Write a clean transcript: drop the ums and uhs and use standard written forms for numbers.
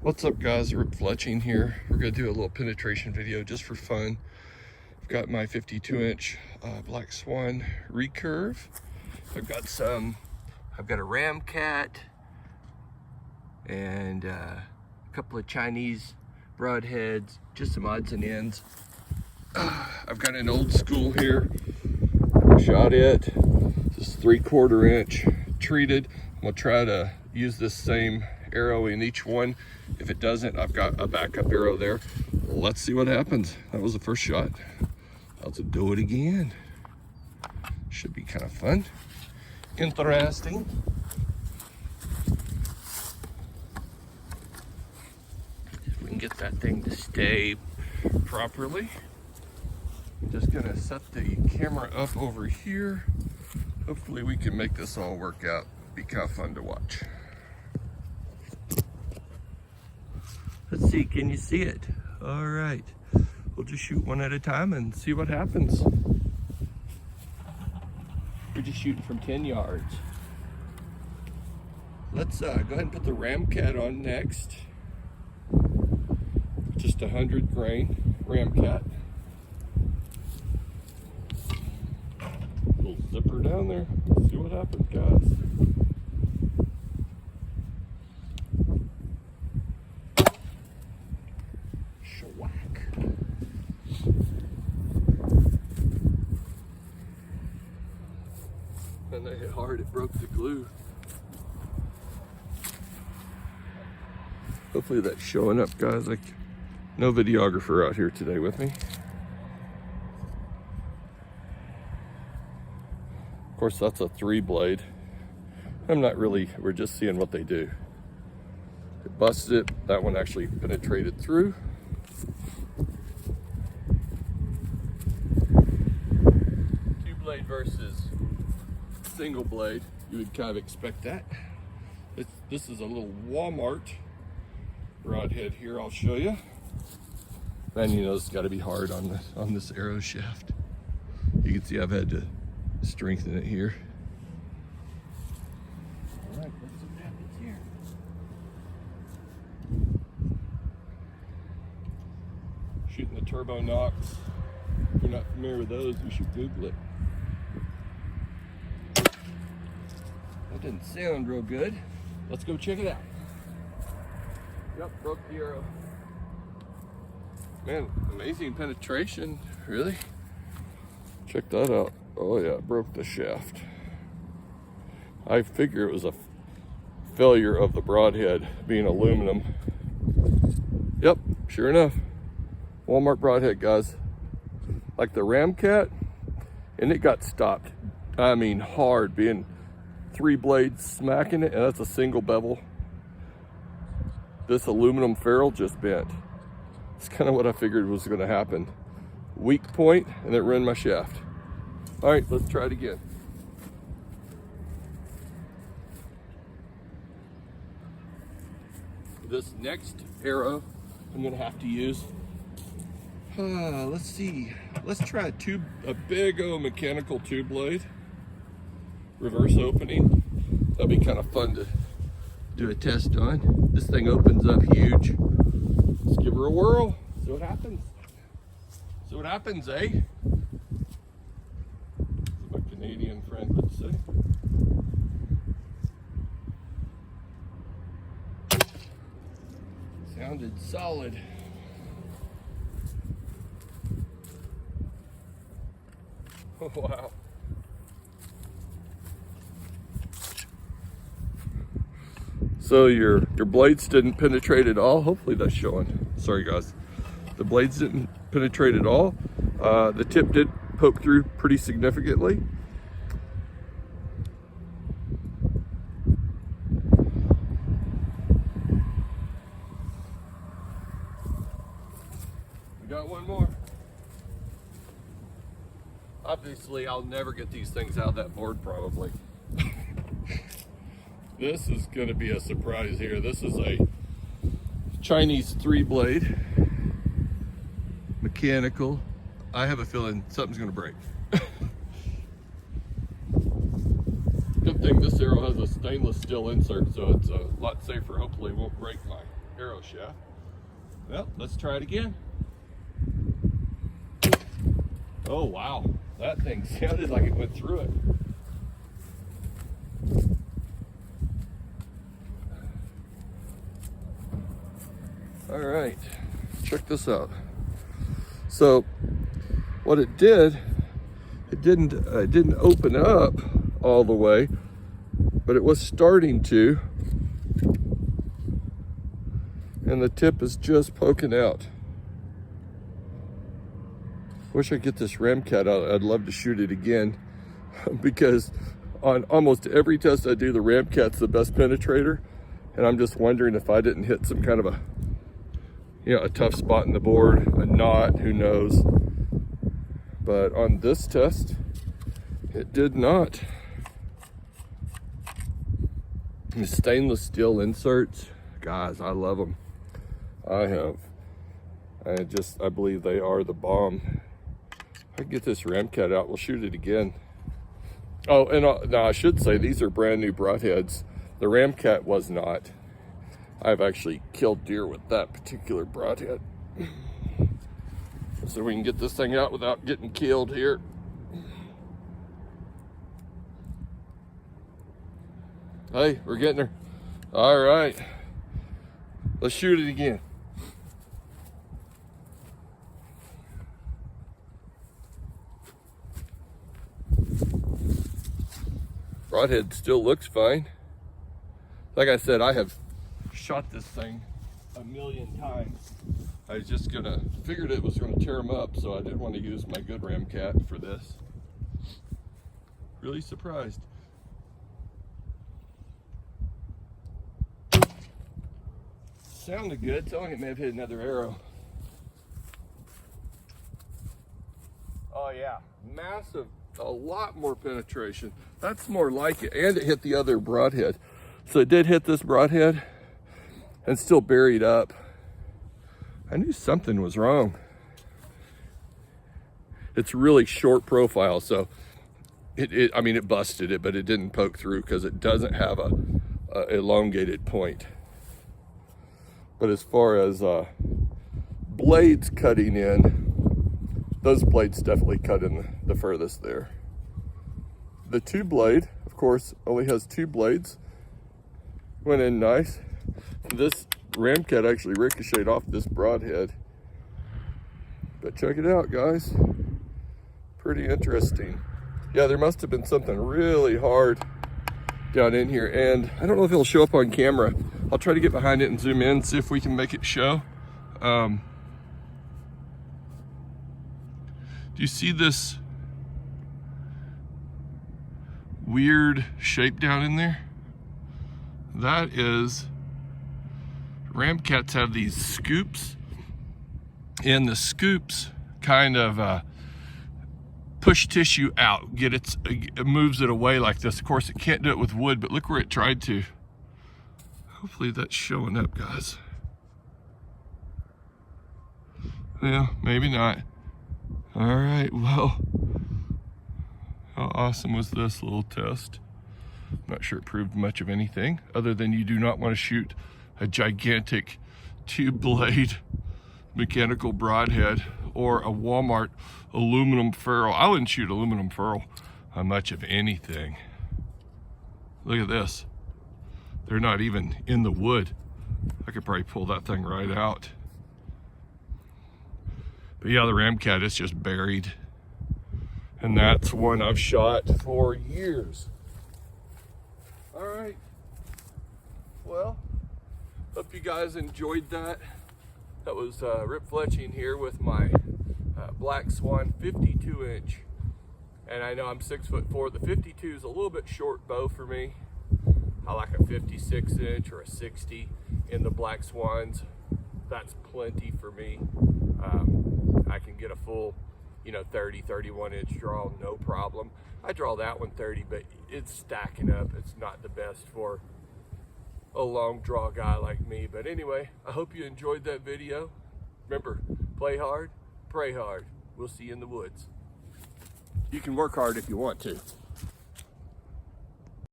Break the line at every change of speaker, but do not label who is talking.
What's up guys, Rip Fletching here. We're gonna do a little penetration video just for fun. I've got my 52-inch Black Swan recurve. I've got a Ramcat and a couple of Chinese broadheads, just some odds and ends. I've got an old school here. I shot it, just 3/4 inch treated. I'm gonna try to use this same arrow in each one. If it doesn't, I've got a backup arrow there. Let's see what happens. That was the first shot. Let's do it again. Should be kind of fun. Interesting. If we can get that thing to stay properly. I'm just gonna set the camera up over here. Hopefully we can make this all work out. Be kind of fun to watch. Let's see, can you see it? All right, we'll just shoot one at a time and see what happens. We're just shooting from 10 yards. Let's go ahead and put the Ramcat on next. Just 100 grain Ramcat. Little zipper down there. Let's see what happens, guys. And I hit hard, it broke the glue. Hopefully that's showing up, guys. Like, no videographer out here today with me. Of course, that's a 3-blade. I'm not really, we're just seeing what they do. It busted it, that one actually penetrated through. Two-blade versus single blade, you would kind of expect that. This is a little Walmart broadhead here. I'll show you. And you know it's got to be hard on this arrow shaft. You can see I've had to strengthen it here. All right, let's see what happens here. Shooting the turbo knocks. If you're not familiar with those, you should Google it. That didn't sound real good. Let's go check it out. Yep, broke the arrow. Man, amazing penetration, really. Check that out. Oh yeah, it broke the shaft. I figure it was a failure of the broadhead being aluminum. Yep, sure enough. Walmart broadhead, guys. Like the Ramcat, and it got stopped. I mean, hard, being 3 blades smacking it, and that's a single bevel. This aluminum ferrule just bent. It's kind of what I figured was going to happen. Weak point, and it ruined my shaft. All right, let's try it again. This next arrow I'm going to have to use. Let's see. Let's try a big old mechanical 2-blade. Reverse opening. That'll be kind of fun to do a test on. This thing opens up huge. Let's give her a whirl. See what happens. See what happens, eh? My Canadian friend would say. Sounded solid. Oh, wow. So your blades didn't penetrate at all. Hopefully that's showing. Sorry guys. The blades didn't penetrate at all. The tip did poke through pretty significantly. We got one more. Obviously I'll never get these things out of that board probably. This is going to be a surprise here. This is a Chinese 3-blade, mechanical. I have a feeling something's going to break. Good thing this arrow has a stainless steel insert, so it's a lot safer. Hopefully it won't break my arrow shaft. Well, let's try it again. Oh wow, that thing sounded like it went through it. All right, check this out. So what it did, it didn't open up all the way, but it was starting to, and the tip is just poking out. Wish I could get this Ramcat out. I'd love to shoot it again because on almost every test I do, the Ramcat's the best penetrator, and I'm just wondering if I didn't hit some kind of a, you know, a tough spot in the board, a knot, who knows. But on this test, it did not. The stainless steel inserts, guys, I love them. I believe they are the bomb. I can get this Ramcat out, we'll shoot it again. Oh, and now I should say these are brand new broadheads. The Ramcat was not. I've actually killed deer with that particular broadhead. So we can get this thing out without getting killed here. Hey, we're getting her. All right, let's shoot it again. Broadhead still looks fine. Like I said, I have shot this thing a million times. I was just figured it was gonna tear them up, so I didn't want to use my good Ramcat for this. Really surprised. Sounded good. Sounded like it may have hit another arrow. Oh yeah, massive, a lot more penetration. That's more like it, and it hit the other broadhead. So it did hit this broadhead and still buried up. I knew something was wrong. It's really short profile, so I mean, it busted it, but it didn't poke through because it doesn't have a elongated point. But as far as blades cutting in, those blades definitely cut in the furthest there. The two blade, of course, only has two blades. Went in nice. This Ramcat actually ricocheted off this broadhead. But check it out, guys. Pretty interesting. Yeah, there must have been something really hard down in here, and I don't know if it'll show up on camera. I'll try to get behind it and zoom in, see if we can make it show. Do you see this weird shape down in there? That is, Ramcats have these scoops, and the scoops kind of push tissue out, it moves it away like this. Of course, it can't do it with wood, but look where it tried to. Hopefully that's showing up, guys. Yeah, maybe not. All right, well, how awesome was this little test? Not sure it proved much of anything, other than you do not want to shoot a gigantic two-blade mechanical broadhead or a Walmart aluminum ferrule. I wouldn't shoot aluminum ferrule on much of anything. Look at this. They're not even in the wood. I could probably pull that thing right out. But yeah, the Ramcat is just buried. And that's one I've shot for years. All right. Well, hope you guys enjoyed that. That was Rip Fletching here with my Black Swan 52-inch. And I know I'm 6'4". The 52 is a little bit short bow for me. I like a 56-inch or a 60 in the Black Swans. That's plenty for me. I can get a full, 30, 31-inch draw, no problem. I draw that one 30, but it's stacking up. It's not the best for a long draw guy like me. But anyway, I hope you enjoyed that video. Remember, play hard, pray hard. We'll see you in the woods. You can work hard if you want to.